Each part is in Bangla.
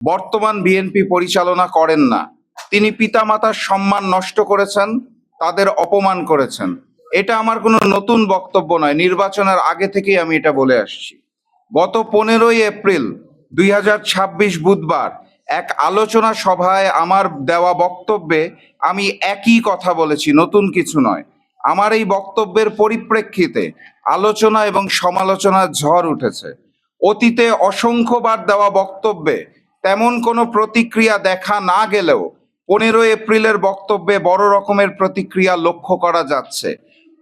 বর্তমান বিএনপি পরিচালনা করেন না। তিনি পিতামাতার সম্মান নষ্ট করেছেন, তাদের অপমান করেছেন। এটা আমার কোনো নতুন বক্তব্য নয়, নির্বাচনের আগে থেকেই আমি এটা বলে আসছি। গত 15ই এপ্রিল 2026 বুধবার এক আলোচনা সভায় আমার দেওয়া বক্তব্যে আমি একই কথা বলেছি, নতুন কিছু নয়। আমার এই বক্তব্যের পরিপ্রেক্ষিতে আলোচনা এবং সমালোচনার ঝড় উঠেছে। অতীতে অসংখ্যবার দেওয়া বক্তব্যে তেমন কোনো প্রতিক্রিয়া দেখা না গেলেও 15 এপ্রিলের বক্তব্যে বড় রকমের প্রতিক্রিয়া লক্ষ্য করা যাচ্ছে।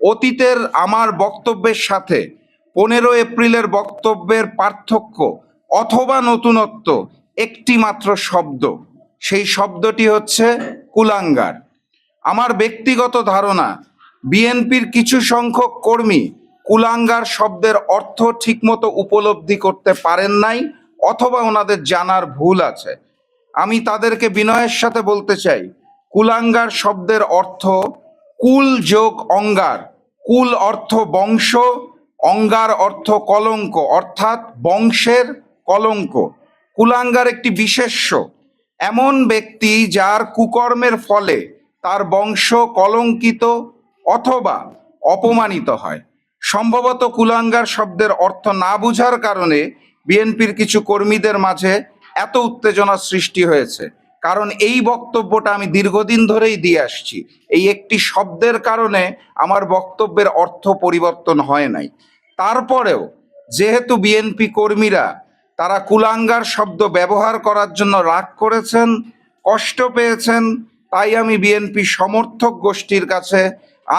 অতীতের আমার বক্তব্যের সাথে 15 এপ্রিলের বক্তব্যের পার্থক্য অথবা নতুনত্ব একটি মাত্র শব্দ, সেই শব্দটি হচ্ছে কুলাঙ্গার। আমার ব্যক্তিগত ধারণা, বিএনপির কিছু সংখ্যক কর্মী কুলাঙ্গার শব্দের অর্থ ঠিকমতো উপলব্ধি করতে পারেন নাই, অথবা ওনাদের জানার ভুল আছে। আমি তাদেরকে বিনয়ের সাথে বলতে চাই, কুলাঙ্গার শব্দের অর্থ কুল যোগ অঙ্গার। কুল অর্থ বংশ, অঙ্গার অর্থ কলঙ্ক, অর্থাৎ বংশের কলঙ্ক। কুলাঙ্গার একটি বিশেষ্য, এমন ব্যক্তি যার কুকর্মের ফলে তার বংশ কলঙ্কিত অথবা অপমানিত হয়। সম্ভবত কুলাঙ্গার শব্দের অর্থ না বুঝার কারণে বিএনপির কিছু কর্মীদের মাঝে এত উত্তেজনা সৃষ্টি হয়েছে। কারণ এই বক্তব্যটা আমি দীর্ঘদিন ধরেই দিয়ে আসছি। এই একটি শব্দের কারণে আমার বক্তব্যের অর্থ পরিবর্তন হয় নাই। তারপরেও যেহেতু বিএনপি কর্মীরা তারা কুলাঙ্গার শব্দ ব্যবহার করার জন্য রাগ করেছেন, কষ্ট পেয়েছেন, তাই আমি বিএনপি সমর্থক গোষ্ঠীর কাছে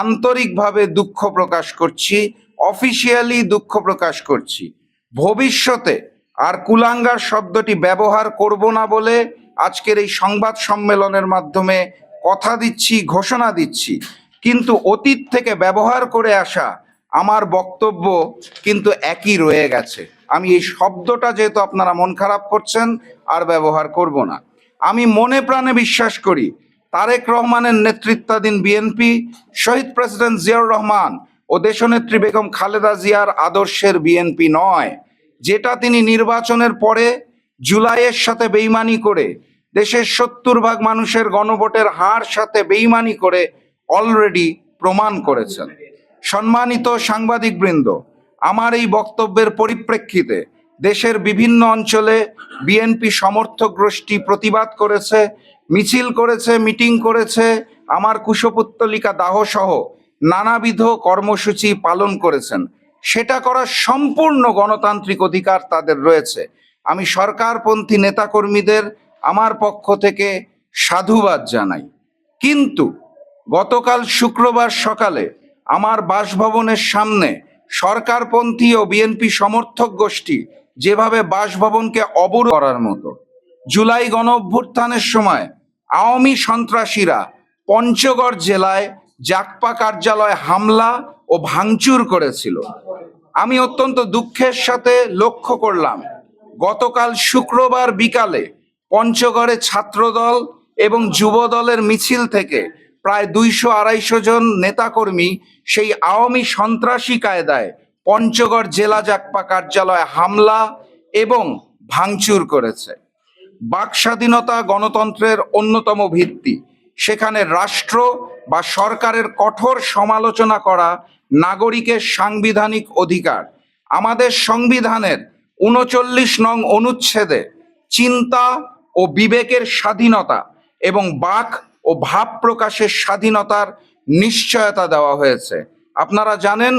আন্তরিকভাবে দুঃখ প্রকাশ করছি, অফিসিয়ালি দুঃখ প্রকাশ করছি। ভবিষ্যতে আর কুলাঙ্গার শব্দটি ব্যবহার করব না বলে আজকের এই সংবাদ সম্মেলনের মাধ্যমে কথা দিচ্ছি, ঘোষণা দিচ্ছি। কিন্তু অতীত থেকে ব্যবহার করে আসা আমার বক্তব্য কিন্তু একই রয়ে গেছে। আমি এই শব্দটা যেহেতু আপনারা মন খারাপ করছেন, আর ব্যবহার করব না। আমি মনে প্রাণে বিশ্বাস করি তারেক রহমানের নেতৃত্বাধীন বিএনপি শহীদ প্রেসিডেন্ট জিয়াউর রহমান ও দেশনেত্রী বেগম খালেদা জিয়ার আদর্শের বিএনপি নয়, যেটা তিনি নির্বাচনের পরে জুলাইয়ের সাথে বেইমানি করে, দেশের 70% মানুষের গণভোটের হার সাথে বেইমানি করে অলরেডি প্রমাণ করেছেন। সম্মানিত সাংবাদিকবৃন্দ, আমার এই বক্তব্যের পরিপ্রেক্ষিতে দেশের বিভিন্ন অঞ্চলে বিএনপি সমর্থক গোষ্ঠী প্রতিবাদ করেছে, মিছিল করেছে, মিটিং করেছে, আমার কুশপুত্তলিকা দাহ সহ নানাবিধ কর্মসূচি পালন করেছেন। সেটা করার সম্পূর্ণ গণতান্ত্রিক অধিকার তাদের রয়েছে। আমি সরকারপন্থী নেতাকর্মীদের আমার পক্ষ থেকে সাধুবাদ জানাই। কিন্তু গতকাল শুক্রবার সকালে আমার বাসভবনের সামনে সরকারপন্থী ও বিএনপি সমর্থক গোষ্ঠী যেভাবে বাসভবনকে অবরোধ করার মতো, জুলাই গণ অভ্যুত্থানের সময় আওয়ামী সন্ত্রাসীরা পঞ্চগড় জেলায় জাকপা কার্যালয় হামলা ও ভাঙচুর করেছিল। আমি অত্যন্ত দুঃখের সাথে লক্ষ্য করলাম গতকাল শুক্রবার বিকালে পঞ্চগড়ে ছাত্রদল এবং যুব দলের মিছিল থেকে প্রায় 200-250 জন নেতাকর্মী সেই আওয়ামী সন্ত্রাসী কায়দায় পঞ্চগড় জেলা জাকপা কার্যালয়ে হামলা এবং ভাঙচুর করেছে। বাক স্বাধীনতা গণতন্ত্রের অন্যতম ভিত্তি। সেখানে রাষ্ট্র বা সরকারের কঠোর সমালোচনা করা নাগরিকের সাংবিধানিক অধিকার। আমাদের সংবিধানের 39 নং অনুচ্ছেদে চিন্তা ও বিবেকের স্বাধীনতা এবং বাক ও ভাব প্রকাশের স্বাধীনতার নিশ্চয়তা দেওয়া হয়েছে। আপনারা জানেন,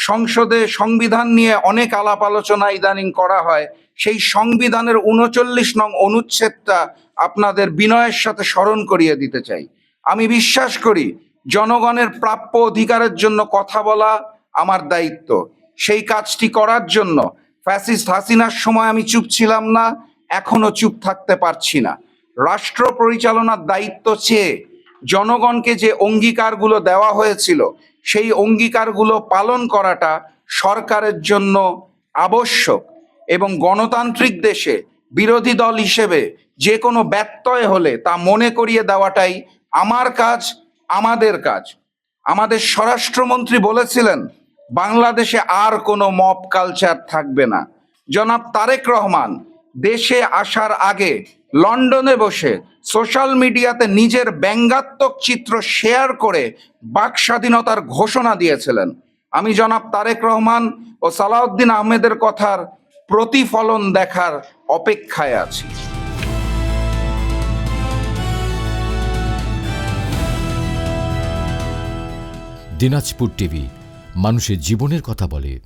সংসদে সংবিধান নিয়ে অনেক আলাপ আলোচনা ইদানিং করা হয়। সেই সংবিধানের 39 নং অনুচ্ছেদটা আপনাদের বিনয়ের সাথে স্মরণ করিয়ে দিতে চাই। আমি বিশ্বাস করি জনগণের প্রাপ্য অধিকারের জন্য কথা বলা আমার দায়িত্ব। সেই কাজটি করার জন্য ফ্যাসিস্ট হাসিনার সময় আমি চুপ ছিলাম না, এখনো চুপ থাকতে পারছি না। রাষ্ট্র পরিচালনার দায়িত্ব চেয়ে জনগণকে যে অঙ্গীকারগুলো দেওয়া হয়েছিল, সেই অঙ্গীকারগুলো পালন করাটা সরকারের জন্য আবশ্যক। এবং গণতান্ত্রিক দেশে বিরোধী দল হিসেবে যে কোনো ব্যত্যয় হলে তা মনে করিয়ে দেওয়াটাই আমার কাজ, আমাদের কাজ। আমাদের স্বরাষ্ট্রমন্ত্রী বলেছিলেন বাংলাদেশে আর কোনো মব কালচার থাকবে না। জনাব তারেক রহমান দেশে আসার আগে লন্ডনে বসে সোশ্যাল মিডিয়াতে নিজের ব্যঙ্গাত্মক চিত্র শেয়ার করে বাক স্বাধীনতার ঘোষণা দিয়েছিলেন। আমি জনাব তারেক রহমান ও সালাউদ্দিন আহমেদের কথার প্রতিফলন দেখার অপেক্ষায় আছি। দিনাজপুর টিভি, মানুষের জীবনের কথা বলে।